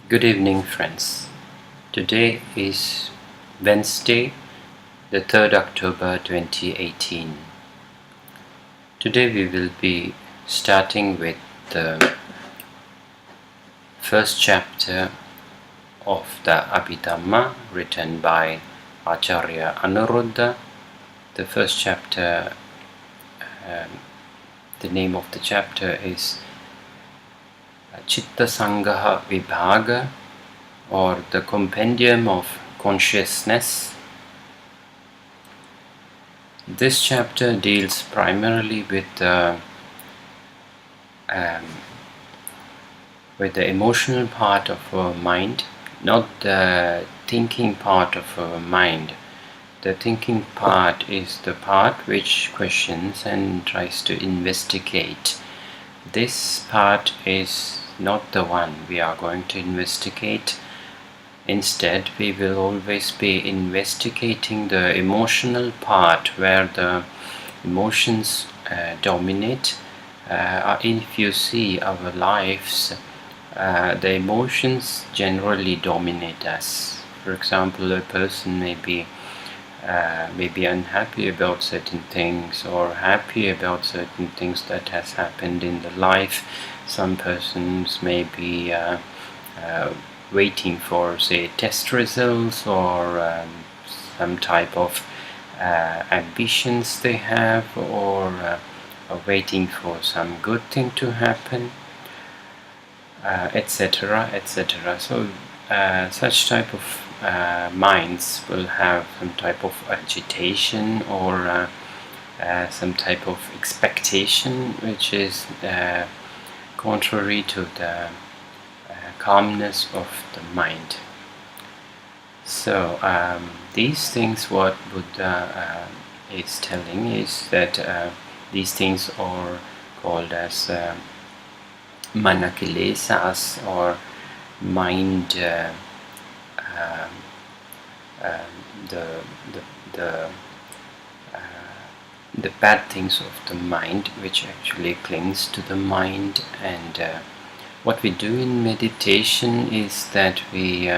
Good evening, friends. Today is Wednesday, the 3rd October 2018. Today we will be starting with the first chapter of the Abhidhamma written by Acharya Anuruddha. The first chapter, the name of the chapter is Chitta Sangha Vibhaga, or the Compendium of Consciousness. This chapter deals primarily with the emotional part of our mind, not the thinking part of our mind. The thinking part is the part which questions and tries to investigate. This part is not the one we are going to investigate. Instead, we will always be investigating the emotional part, where the emotions dominate. If you see our lives, the emotions generally dominate us. For example, a person may be unhappy about certain things or happy about certain things that has happened in the life. Some persons may be waiting for, say, test results or some type of ambitions they have, or waiting for some good thing to happen, etc., etc. So such type of minds will have some type of agitation or some type of expectation, which is contrary to the calmness of the mind. So these things, what Buddha is telling is that these things are called as manakilesas, or mind, the bad things of the mind, which actually clings to the mind. And what we do in meditation is that we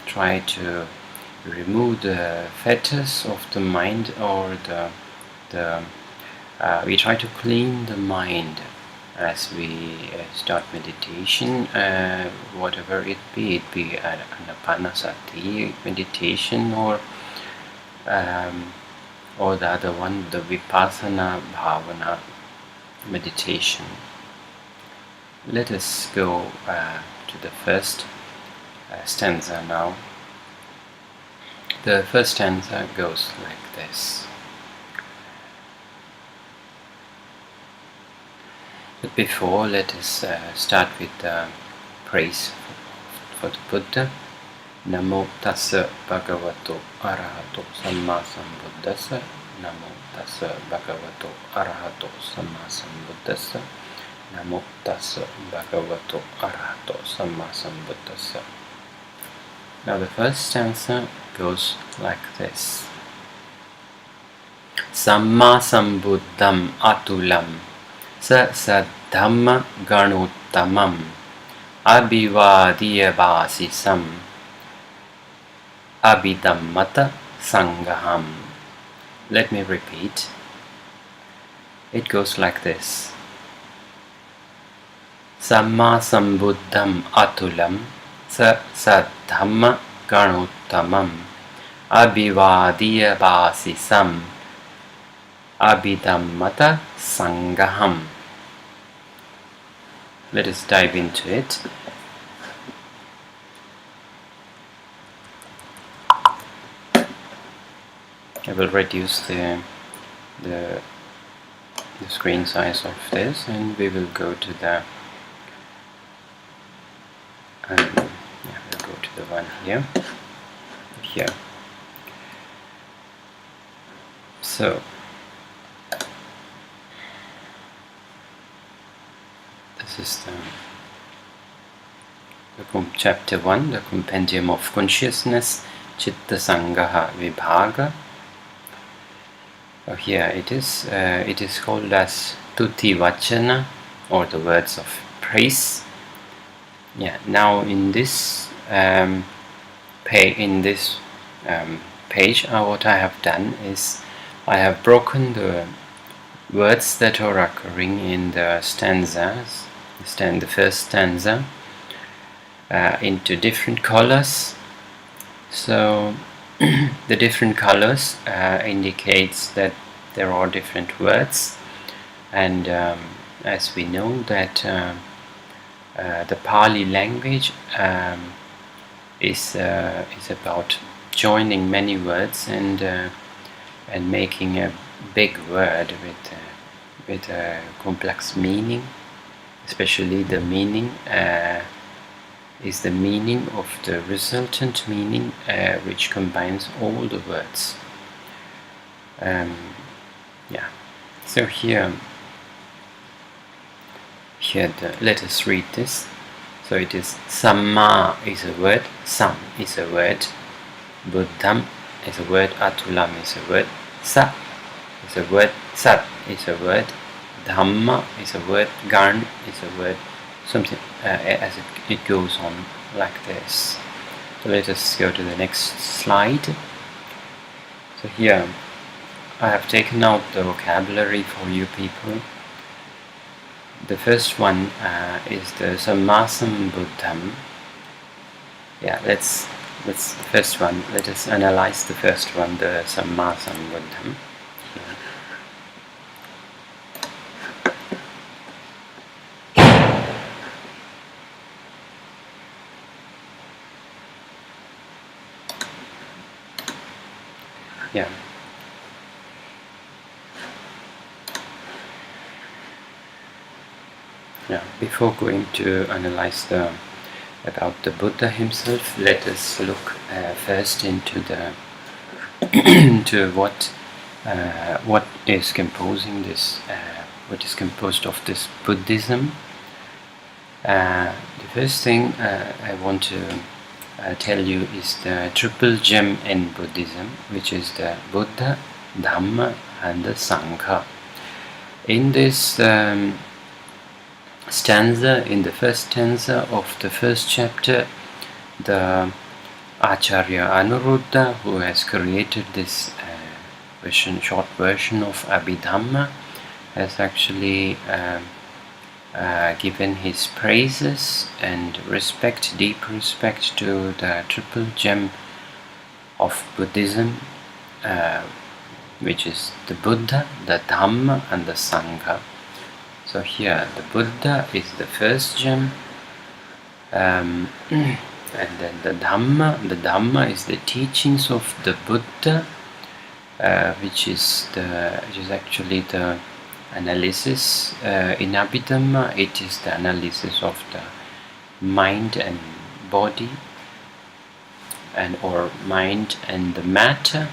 try to remove the fetters of the mind, or we try to clean the mind as we start meditation, whatever it be anapanasati meditation, or the other one, the vipassana bhavana meditation. Let us go to the first stanza now. The first stanza goes like this. But before, let us start with praise for the Buddha. Namo tassa bhagavato arahato samma sambuddhassa. Namo tassa bhagavato arahato samma sambuddhassa. Namo tassa bhagavato arahato samma sambuddhassa. Now the first stanza goes like this. Samma sambuddham atulam Saddhamma ganuttamam abhivadiyabhasisam Abhidammata sangaham. Let me repeat. It goes like this. Samma sambuddham atulam Saddhamma ganuttamam abhivadiyabhasisam Abhidammata sangaham. Let us dive into it. I will reduce the screen size of this, and we will go to the we'll go to the one here. So this is the chapter 1, the Compendium of Consciousness, Chitta Sangha Vibhaga. Here it is called as Thuti Vacana, or the words of praise. Now in this in this page, what I have done is I have broken the words that are occurring in the stanzas, the first stanza, into different colors. So the different colors indicates that there are different words, and as we know that the Pali language is about joining many words and making a big word with a complex meaning. Especially the meaning is the meaning of the resultant meaning, which combines all the words. Yeah. So here let us read this. So it is Samma is a word, Sam is a word, Buddham is a word, Atulam is a word, Sa is a word, Sat is a word, Dhamma is a word, Garn is a word, something as it goes on like this. So let us go to the next slide. So here I have taken out the vocabulary for you people. The first one is the Sammasam Buddham. Yeah, let's the first one. Let us analyze the first one, the Sammasam Buddham. Yeah. Yeah. Before going to analyze about the Buddha himself, let us look first into the to what is composing this. What is composed of this Buddhism? The first thing I want to tell you is the triple gem in Buddhism, which is the Buddha, Dhamma and the Sangha. In this stanza, in the first stanza of the first chapter, the Acharya Anuruddha, who has created this short version of Abhidhamma, has actually given his praises and respect, deep respect to the triple gem of Buddhism, which is the Buddha, the Dhamma and the Sangha. So here the Buddha is the first gem, and then the Dhamma is the teachings of the Buddha, which is actually the analysis in Abhidhamma. It is the analysis of the mind and body, or mind and the matter.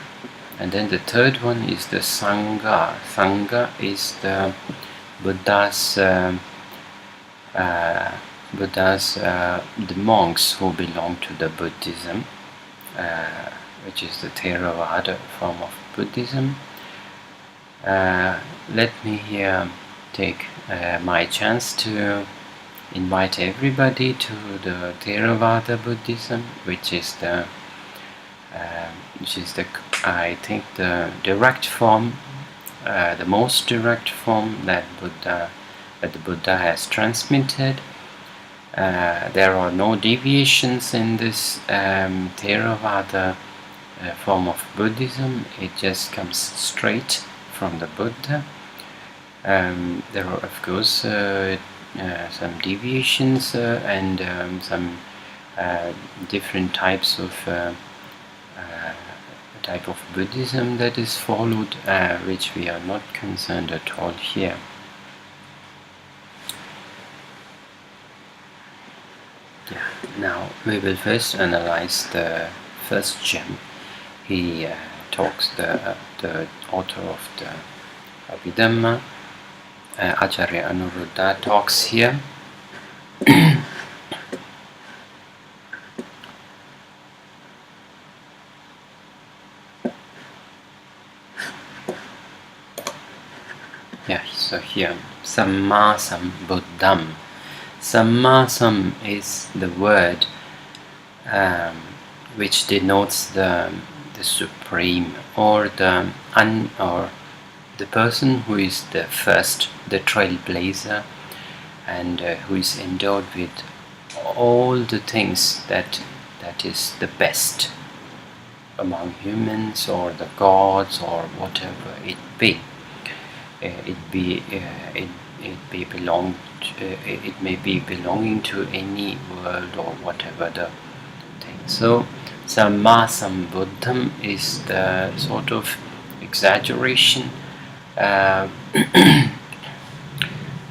And then the third one is the Sangha. Sangha is the Buddha's the monks who belong to the Buddhism, which is the Theravada form of Buddhism. Let me here take my chance to invite everybody to the Theravada Buddhism, which is the I think the direct form, the most direct form that the Buddha has transmitted. There are no deviations in this Theravada form of Buddhism. It just comes straight from the Buddha. There are of course some deviations and some different types of type of Buddhism that is followed, which we are not concerned at all here. Yeah. Now we will first analyze the first gem. He talks, the author of the Abhidhamma, Acharya Anuruddha, talks here. Yeah, so here, Sammasam Buddham. Sammasam is the word which denotes the supreme, or the person who is the first, the trailblazer, and who is endowed with all the things that is the best among humans, or the gods, or whatever it be. It may be belonging to any world, or whatever the thing. So Sammasambuddham is the sort of exaggeration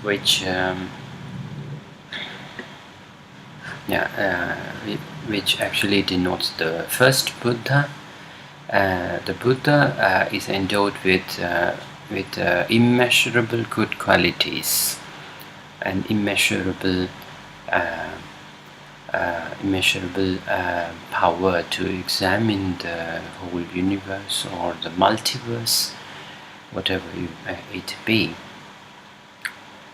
which actually denotes the first Buddha. The Buddha is endowed with immeasurable good qualities and immeasurable power to examine the whole universe, or the multiverse, whatever it be.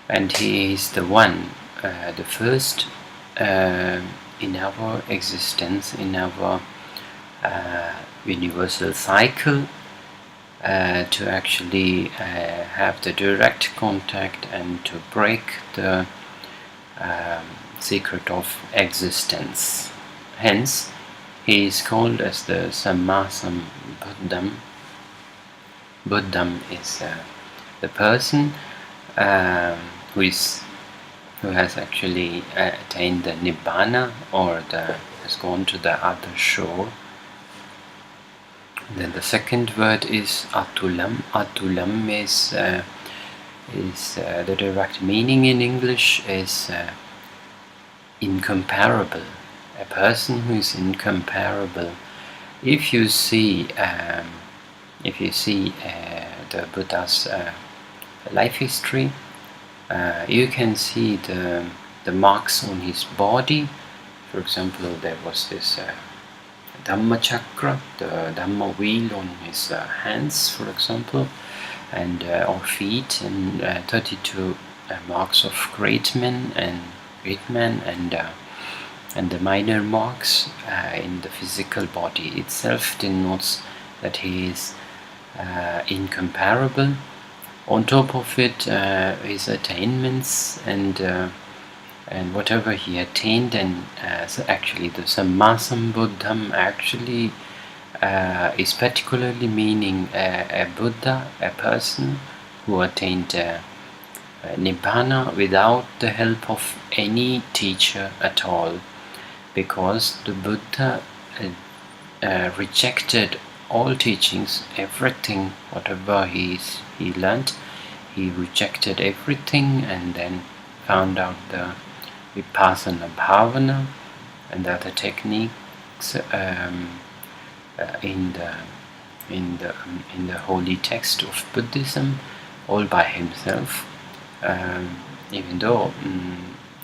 And he is the one, the first in our existence, in our universal cycle, to actually have the direct contact and to break the secret of existence. Hence, he is called as the Sammasambuddham. Buddham is the person who has actually attained the Nibbana, or has gone to the other shore. Then the second word is Atulam. Atulam is the direct meaning in English is incomparable. A person who is incomparable. If you see the Buddha's life history, you can see the marks on his body. For example, there was this Dhamma chakra, the Dhamma wheel on his hands, for example, and or feet, and 32 marks of great men, and the minor marks in the physical body itself denotes that he is incomparable. On top of it, his attainments and whatever he attained, and so actually the Sammasambuddham actually is particularly meaning a Buddha, a person who attained Nibbana without the help of any teacher at all, because the Buddha rejected all teachings, everything, whatever he learnt, he rejected everything, and then found out the Vipassana Bhavana and other techniques in the holy text of Buddhism, all by himself, even though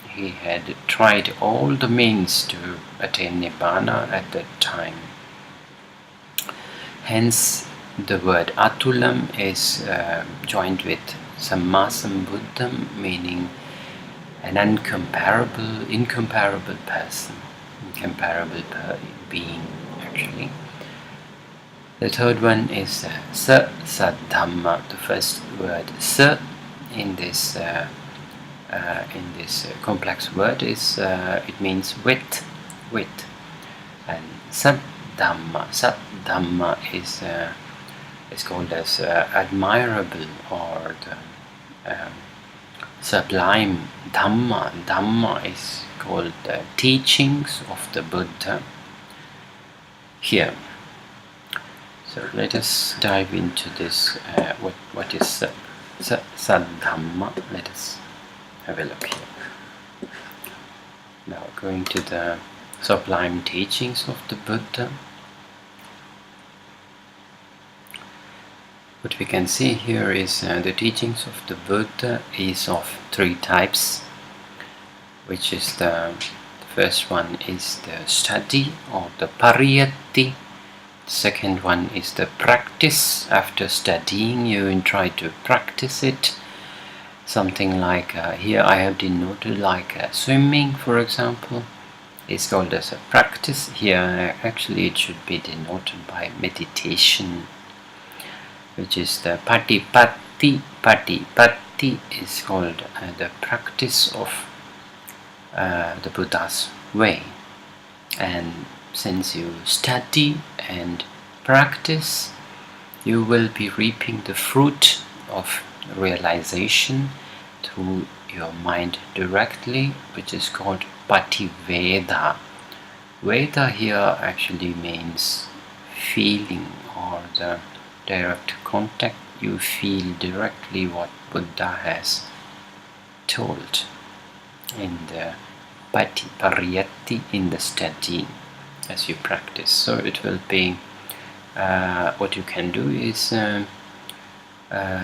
he had tried all the means to attain Nibbana at that time. Hence, the word Atulam is joined with Sammasambuddham, meaning an incomparable person, incomparable being, actually. The third one is Sa-Saddhamma. The first word Sa in this complex word is it means wit, and Saddhamma is called as admirable, or the sublime. Dhamma is called the teachings of the Buddha here. So let us dive into this. What is Saddhamma? Let us have a look here. Now, going to the sublime teachings of the Buddha. What we can see here is the teachings of the Buddha is of three types, which is the first one is the study, or the PARIYATTI. The second one is the practice. After studying, you try to practice it. Something like here I have denoted like swimming, for example. is called as a practice. Here actually it should be denoted by meditation, which is the Pāṭipatti. Pāṭipatti is called the practice of the Buddha's way. And since you study and practice, you will be reaping the fruit of realization through your mind directly, which is called Pativeda. Veda here actually means feeling, or the direct contact. You feel directly what Buddha has told in the PARIYATTI, in the study as you practice. So it will be what you can do is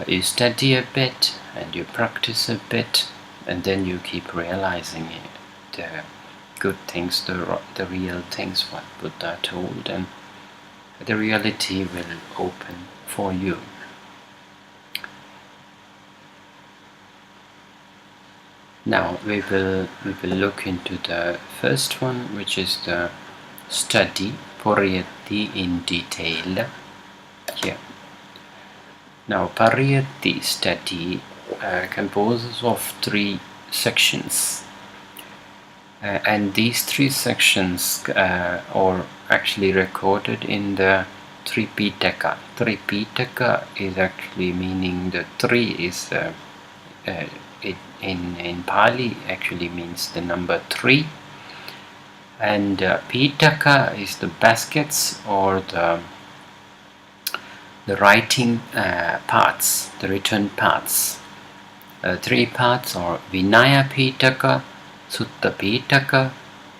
you study a bit and you practice a bit, and then you keep realizing the good things, the real things what Buddha told, and the reality will open for you. Now we will look into the first one, which is the study PARIYATTI in detail here. Now PARIYATTI study composes of 3 sections, and these 3 sections are actually recorded in the Tripitaka. Tripitaka is actually meaning the 3 is in Pali actually means the number 3, and Pitaka is the baskets, or the writing parts, the written parts. 3 parts are Vinaya Pitaka, Sutta Pitaka,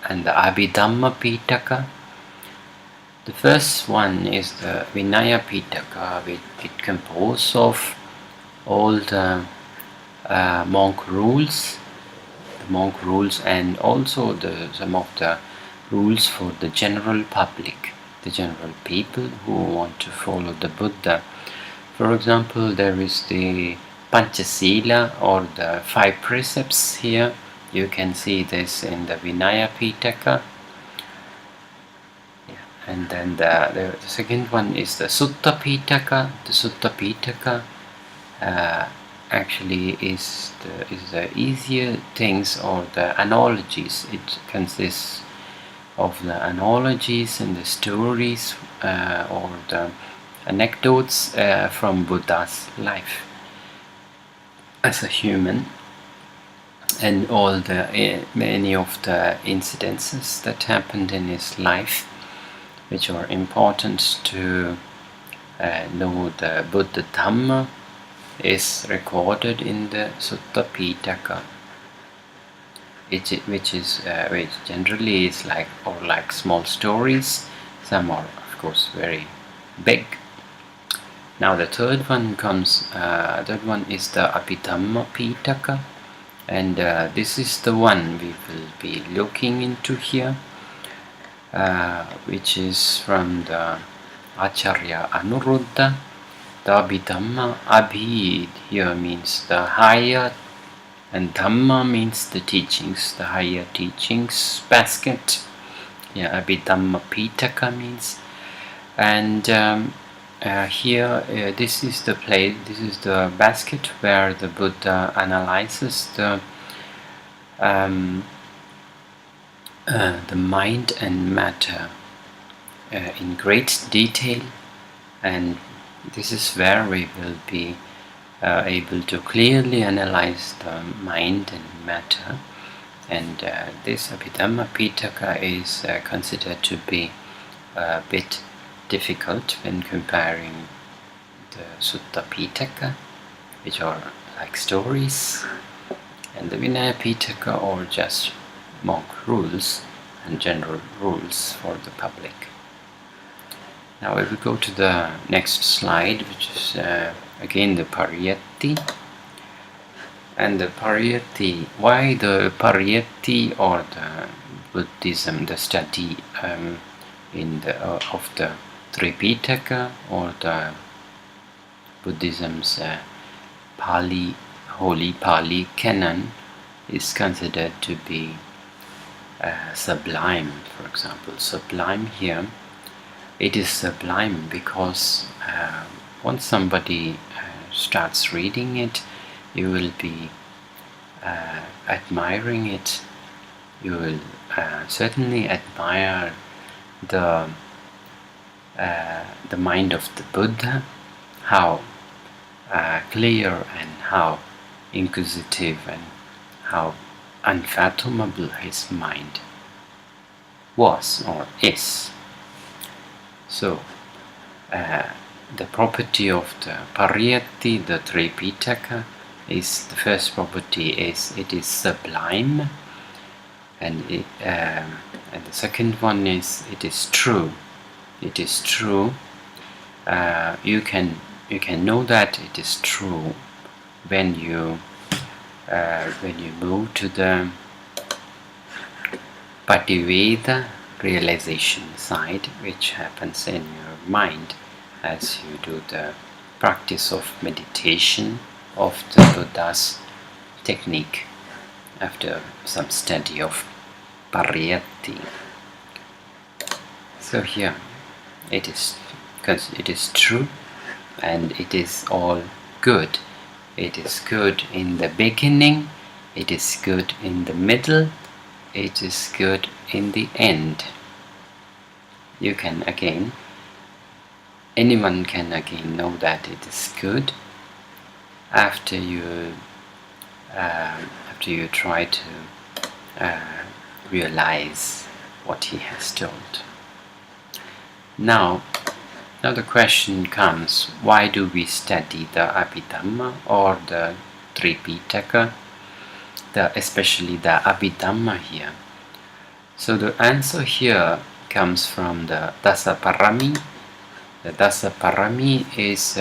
and the Abhidhamma Pitaka. The first one is the Vinaya Pitaka. It composes of all the monk rules, and also some of the rules for the general public, the general people who want to follow the Buddha. For example, there is the Panchasila, or the 5 precepts here. You can see this in the Vinaya Pitaka. And then the second one is the Sutta Pitaka. The Sutta Pitaka actually is the easier things, or the analogies. It consists of the analogies and the stories or the anecdotes from Buddha's life as a human, and all the many of the incidences that happened in his life, which are important to know the Buddha Dhamma, is recorded in the Sutta Pitaka, which generally is like small stories. Some are of course very big. Now the third one is the Abhidhamma Pitaka, and this is the one we will be looking into here, which is from the Acharya Anuruddha. The Abhidhamma, Abhi here means the higher, and Dhamma means the teachings, the higher teachings basket. Yeah, Abhidhamma Pitaka means. And here this is the basket where the Buddha analyzes the mind and matter in great detail, and this is where we will be able to clearly analyze the mind and matter. And this Abhidhamma Pitaka is considered to be a bit difficult when comparing the Sutta Pitaka, which are like stories, and the Vinaya Pitaka, or just monk rules and general rules for the public. Now we will go to the next slide, which is again the PARIYATTI. And the PARIYATTI, why the PARIYATTI, or the Buddhism, the study of the Tripitaka, or the Buddhism's Pali, Holy Pali Canon, is considered to be sublime, for example. Sublime here, it is sublime because once somebody starts reading it, you will be admiring it. You will certainly admire the mind of the Buddha, how clear and how inquisitive and how unfathomable his mind was or is. So the property of the PARIYATTI, the Tripitaka, is the first property is it is sublime, and the second one is it is true. It is true. You can know that it is true when you move to the Pativeda realization side, which happens in your mind as you do the practice of meditation of the Buddha's technique after some study of PARIYATTI. So here it is, because it is true and it is all good. It is good in the beginning, it is good in the middle, it is good in the end. You can again, anyone can again know that it is good after you try to realize what he has told. Now the question comes, why do we study the Abhidhamma or the Tripitaka, especially the Abhidhamma here? So the answer here comes from the DASA-PARAMI. The DASA-PARAMI is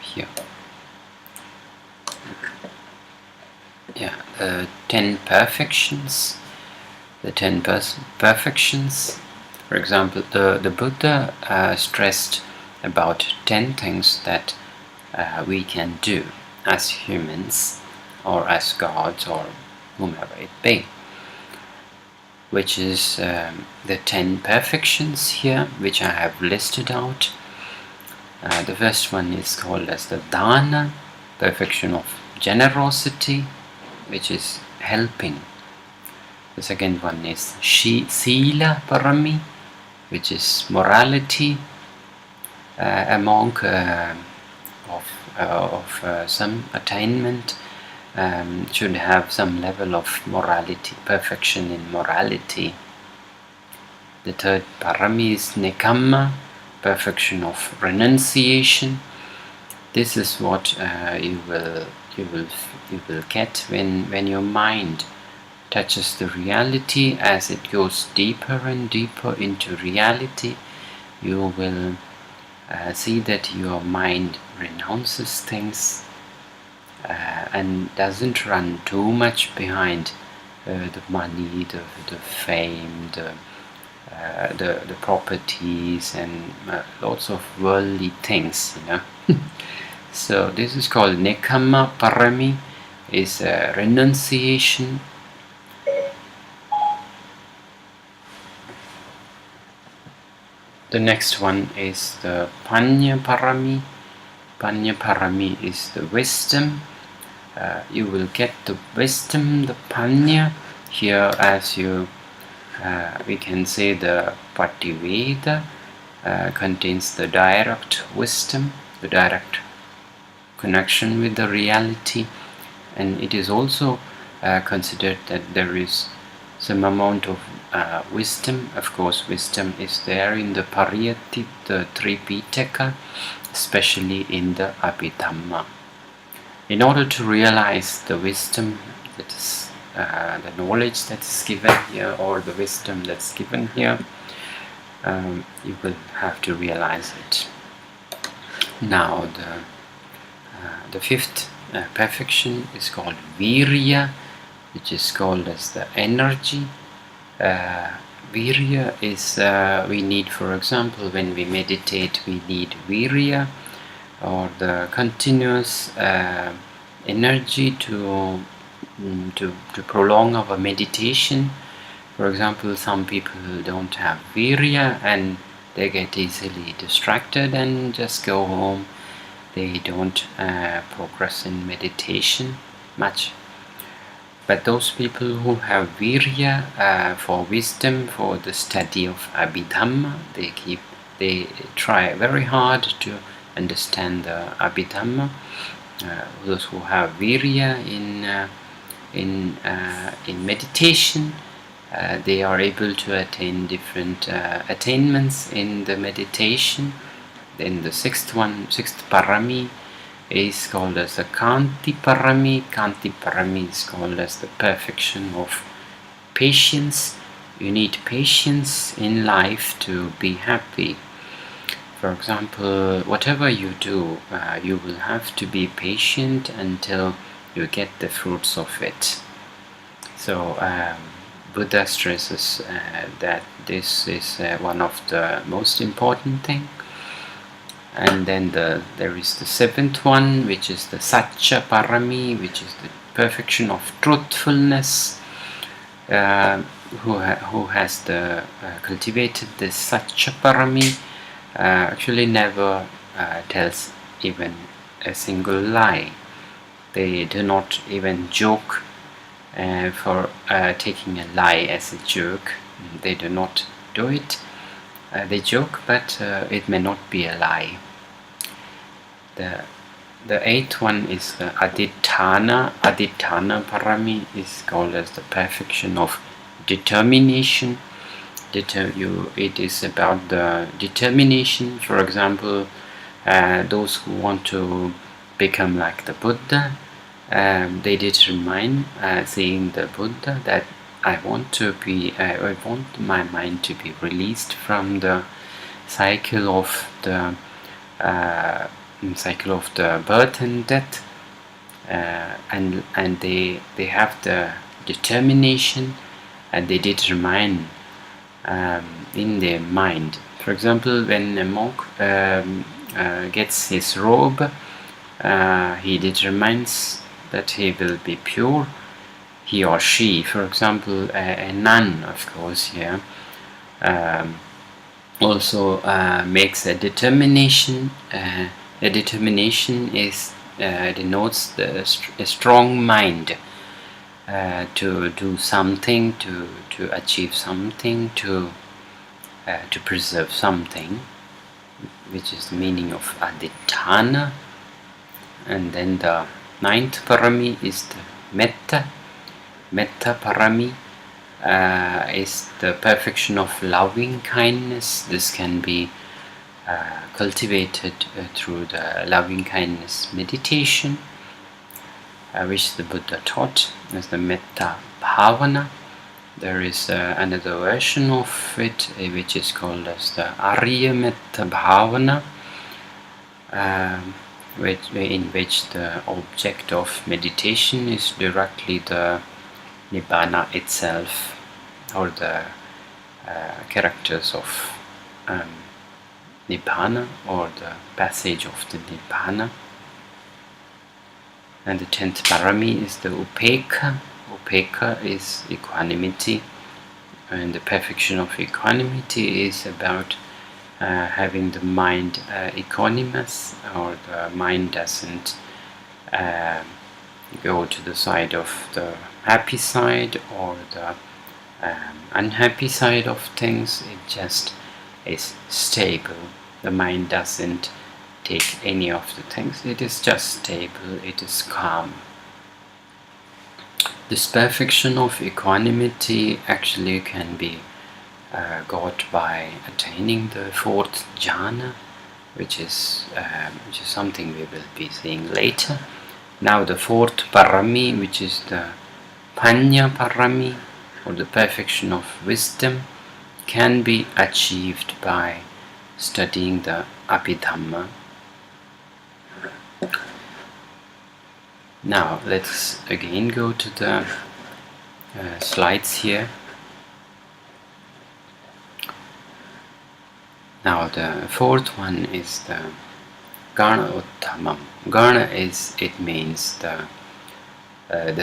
here. Yeah, 10 perfections. The 10 perfections. For example, the Buddha stressed about 10 things that we can do as humans or as gods or whomever it be, which is the 10 perfections here, which I have listed out. The first one is called as the dana, perfection of generosity, which is helping. The second one is sila parami, which is morality. A monk of some attainment should have some level of morality, perfection in morality. The third parami is nekamma, perfection of renunciation. This is what you will get when your mind touches the reality. As it goes deeper and deeper into reality, you will see that your mind renounces things and doesn't run too much behind the money, the fame, the properties, and lots of worldly things, you know. So this is called nekamma parami, is renunciation. The next one is the panya parami. Panya parami is the wisdom. You will get the wisdom, the panya here, as you we can say the Pativeda contains the direct wisdom, the direct connection with the reality, and it is also considered that there is some amount of wisdom. Of course, wisdom is there in the PARIYATTI, the Tripitaka, especially in the Abhidhamma. In order to realize the wisdom that is the knowledge that's given here, or the wisdom that's given here, you will have to realize it. Now the fifth perfection is called virya, which is called as the energy. Virya is we need, for example, when we meditate, we need virya, or the continuous energy to prolong our meditation. For example, some people don't have virya and they get easily distracted and just go home. They don't progress in meditation much. But those people who have virya for wisdom, for the study of Abhidhamma, they try very hard to understand the Abhidhamma. Those who have virya in meditation, they are able to attain different attainments in the meditation. Then the sixth parami is called as the Kanti-PARAMI. Kanti-PARAMI is called as the perfection of patience. You need patience in life to be happy. For example, whatever you do, you will have to be patient until you get the fruits of it. So Buddha stresses that this is one of the most important things. And then there is the seventh one, which is the Satcha-PARAMI, which is the perfection of truthfulness. Who has cultivated this Satcha-PARAMI actually never tells even a single lie. They do not even joke for taking a lie as a joke. They do not do it. They joke, but it may not be a lie. The eighth one is the Adhitthana. Adhitthana-PARAMI is called as the perfection of determination. It is about the determination. For example, those who want to become like the Buddha, they determine, seeing the Buddha, that I want my mind to be released from the cycle of the birth and death, and they have the determination, and they determine in their mind. For example, when a monk gets his robe, he determines that he will be pure. He or she, for example, a nun, of course, here, also makes a determination. A determination denotes a strong mind to do something, to achieve something, to preserve something, which is the meaning of Adhitthana. And then the ninth parami is the Metta. Metta-PARAMI is the perfection of loving kindness. This can be cultivated through the loving kindness meditation, which the Buddha taught as the Metta Bhavana. There is another version of it, which is called as the Arya Metta Bhavana, in which the object of meditation is directly the Nibbana itself, or the characters of Nibbana, or the passage of the Nibbana. And the 10th parami is the Upekkha. Upekkha is equanimity, and the perfection of equanimity is about having the mind equanimous, or the mind doesn't go to the side of the happy side or the unhappy side of things. It just is stable. The mind doesn't take any of the things. It is just stable. It is calm. This perfection of equanimity actually can be got by attaining the 4th jhana, which is something we will be seeing later. Now the 4th parami, which is the Panya-PARAMI, or the perfection of wisdom, can be achieved by studying the Abhidhamma. Now let's again go to the slides here. Now the 4th one is the Gana Uttamam. Gana it means the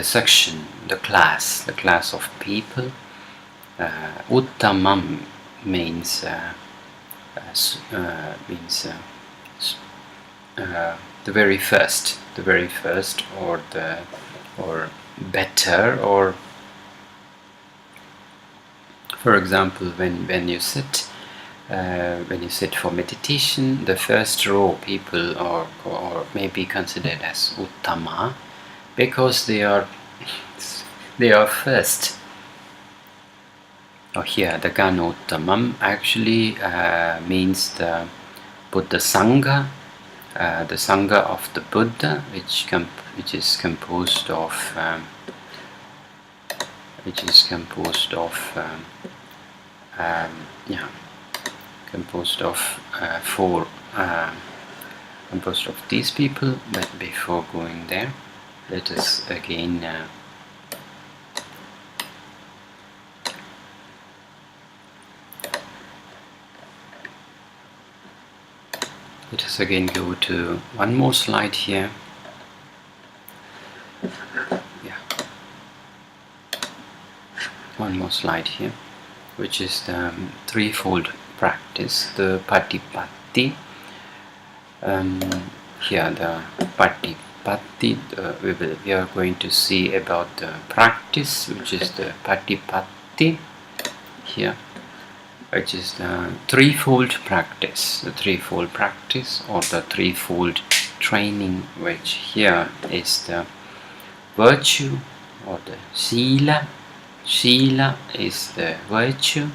section, the class of people. Uttamam means the very first, or better, or for example, when you sit for meditation, the first row people or may be considered as Uttama, because they are first. Here the Gana Uttamam actually means the Buddha Sangha, the Sangha of the Buddha, which is composed of these people. But before going there, let us again go to one more slide here. One more slide here, which is the threefold practice, the Paṭipatti. Here the Paṭipatti, we are going to see about the practice, which is the Paṭipatti here, which is the threefold practice, or the threefold training, which here is the virtue, or the Sila. Sila is the virtue,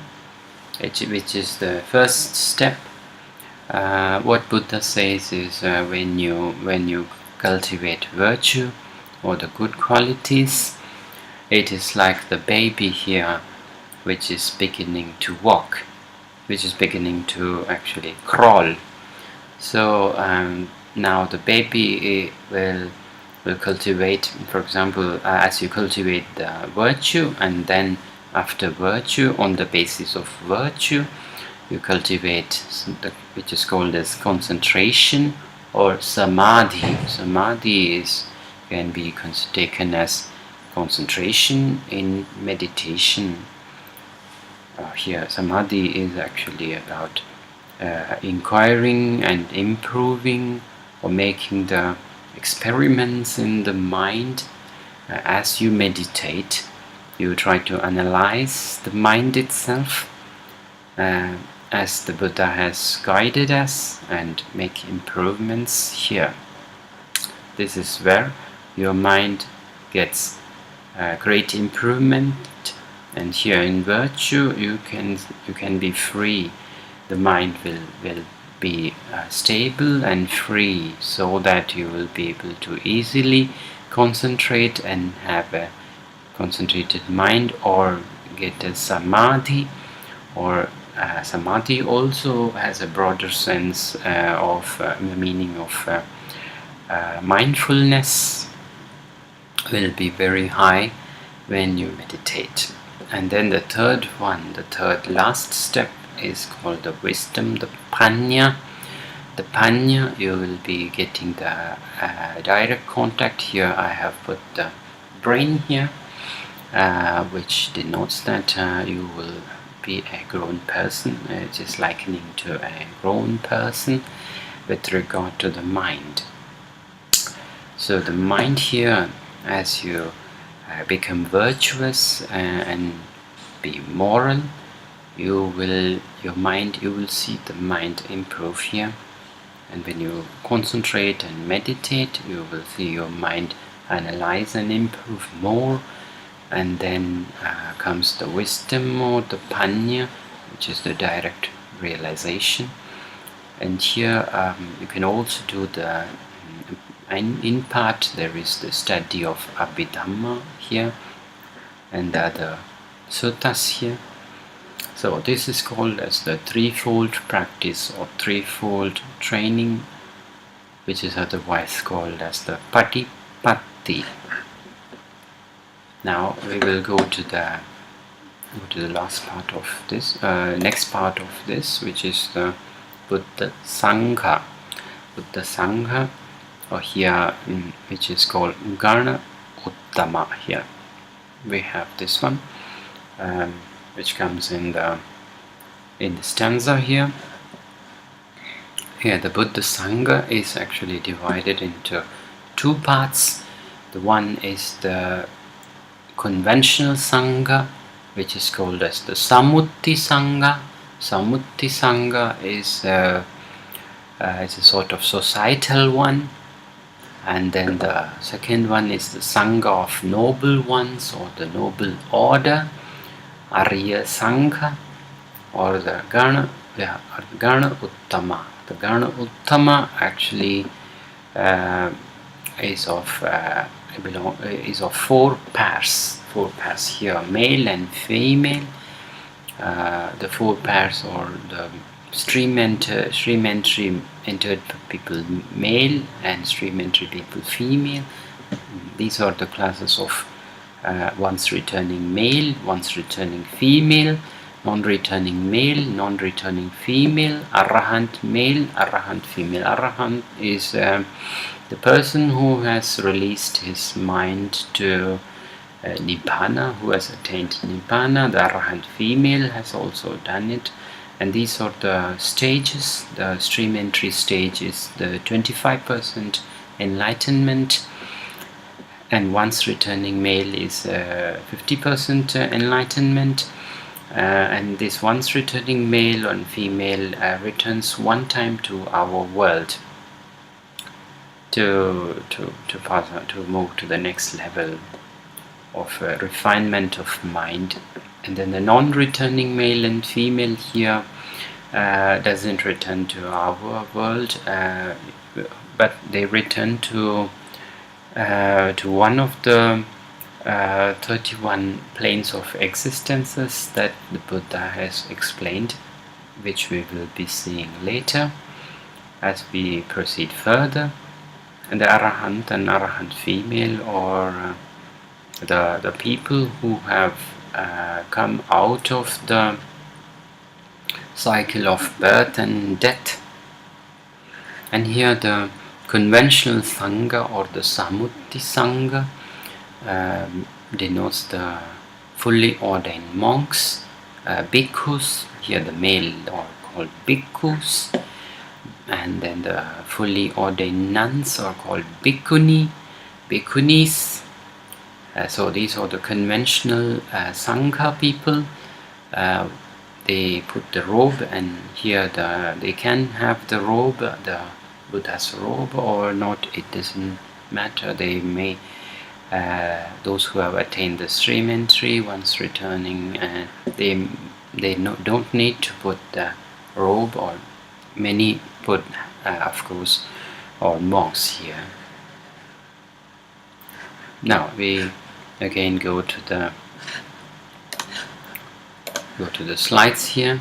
which is the first step. What Buddha says is when you cultivate virtue or the good qualities, it is like the baby here, which is beginning to walk, which is beginning to actually crawl. So now the baby will cultivate, for example, as you cultivate the virtue, and then after virtue, on the basis of virtue, you cultivate which is called as concentration or samadhi. Samadhi can be taken as concentration in meditation. Here samadhi is actually about inquiring and improving, or making the experiments in the mind. As you meditate, you try to analyze the mind itself, as the Buddha has guided us, and make improvements here. This is where your mind gets great improvement, and here in virtue you can be free. The mind will be stable and free, so that you will be able to easily concentrate and have a concentrated mind, or get a samadhi. Or samadhi also has a broader sense of the meaning of mindfulness, will be very high when you meditate. And then the third last step is called the wisdom, the panya. The panya, you will be getting the direct contact. Here I have put the brain here, which denotes that you will be a grown person. It is likening to a grown person with regard to the mind. So the mind here, as you become virtuous and be moral, you will see the mind improve here. And when you concentrate and meditate, you will see your mind analyze and improve more. And then comes the wisdom, or the panya, which is the direct realization. And here you can also do the in part there is the study of Abhidhamma here, and the other suttas here. So this is called as the threefold practice, or threefold training, which is otherwise called as the Paṭipatти. Now we will go to the last part of this, next part of this, which is the Buddha Sangha. Buddha Sangha, or here which is called Gana Uttama. Here we have this one, which comes in the stanza here. Here the Buddha Sangha is actually divided into two parts. The one is the conventional Sangha, which is called as the Samutti Sangha. Samutti Sangha is a sort of societal one. And then the second one is the Sangha of noble ones, or the noble order, Arya Sangha, or the Gana Uttama. The Gana Uttama actually is of four pairs. Four pairs here, male and female. The four pairs, or the stream entry entered people male and stream entry people female. These are the classes of once returning male, once returning female, non-returning male, non-returning female, arahant male, arahant female. Arahant is the person who has released his mind to Nibbana, who has attained Nibbana. The arahant female has also done it. And these are the stages. The stream entry stage is the 25% enlightenment, and once returning male is 50% enlightenment. And this once returning male and female returns one time to our world to pass on, to move to the next level of refinement of mind. And then the non-returning male and female here doesn't return to our world, but they return to one of the 31 planes of existences that the Buddha has explained, which we will be seeing later as we proceed further. And the Arahant and Arahant female, or the people who have come out of the cycle of birth and death. And here the conventional Sangha, or the Samutti Sangha, denotes the fully ordained monks, bhikkhus. Here the male are called bhikkhus, and then the fully ordained nuns are called bhikkhuni, bhikkhunis. So these are the conventional Sangha people. They put the robe, and here they can have the robe, the Buddha's robe, or not. It doesn't matter. They may, those who have attained the stream entry, once returning, they don't need to put the robe, or many put, of course, or monks here. Now we again go to the slides here,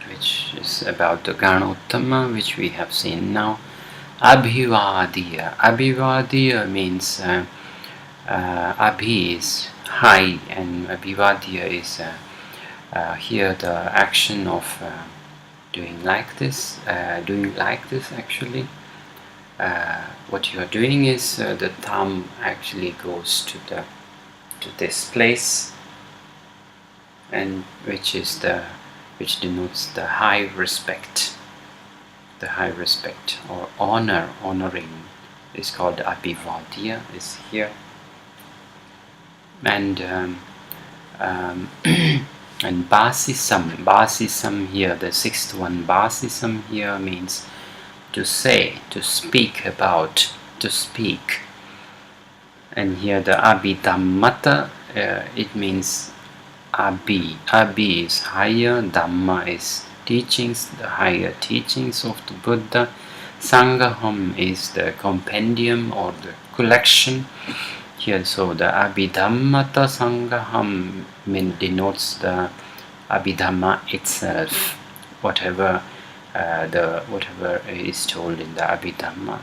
which is about the Gana Uttama, which we have seen now. Abhivadiya. Abhivadiya means Abhi is high, and Abhivadiya is here the action of doing like this actually. What you are doing is the thumb actually goes to this place, and which denotes the high respect. The high respect or honoring is called Abhivadiya, is here. And and Basisam here, the sixth one, Basisam here means to say, to speak about, to speak. And here the Abhidhamma, it means Abhi. Abhi is higher, Dhamma is teachings, the higher teachings of the Buddha. Sangaham is the compendium or the collection. Here, so the Abhidhammata Sangaham denotes the Abhidhamma itself, whatever is told in the Abhidhamma.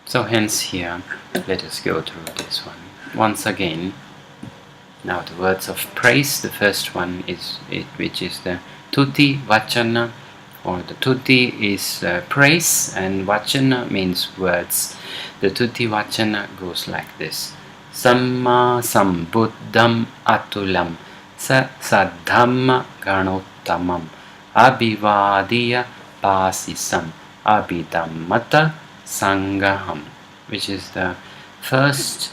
So hence here, let us go through this one once again. Now the words of praise. The first one is which is the Thuti, Vacana, or the Thuti is praise, and Vacana means words. The Thuti Vacana goes like this: Samma Sambuddham Atulam Sa Saddhamma Ganottamam Abhivadiya Pasisam Abhidammata Sangaham, which is the first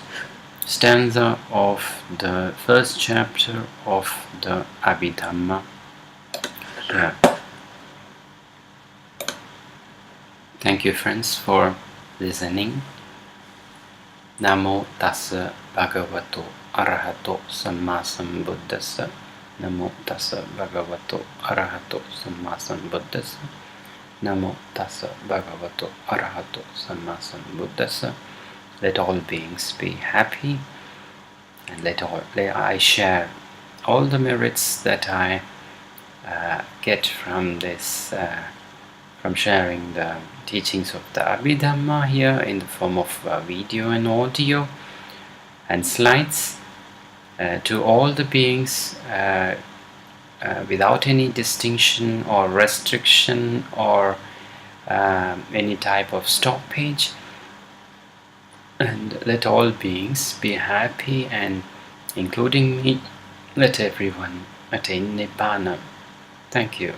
stanza of the first chapter of the Abhidhamma. Yeah. Thank you, friends, for listening. Namo tassa bhagavato arahato samma sambuddhassa. Namo tassa bhagavato arahato samma sambuddhassa. Namo tassa bhagavato arahato samma sambuddhassa. Let all beings be happy, and let I share all the merits that I get from this, from sharing the teachings of the Abhidhamma here in the form of video and audio and slides to all the beings without any distinction or restriction or any type of stoppage. And let all beings be happy, and including me, let everyone attain Nibbana. Thank you.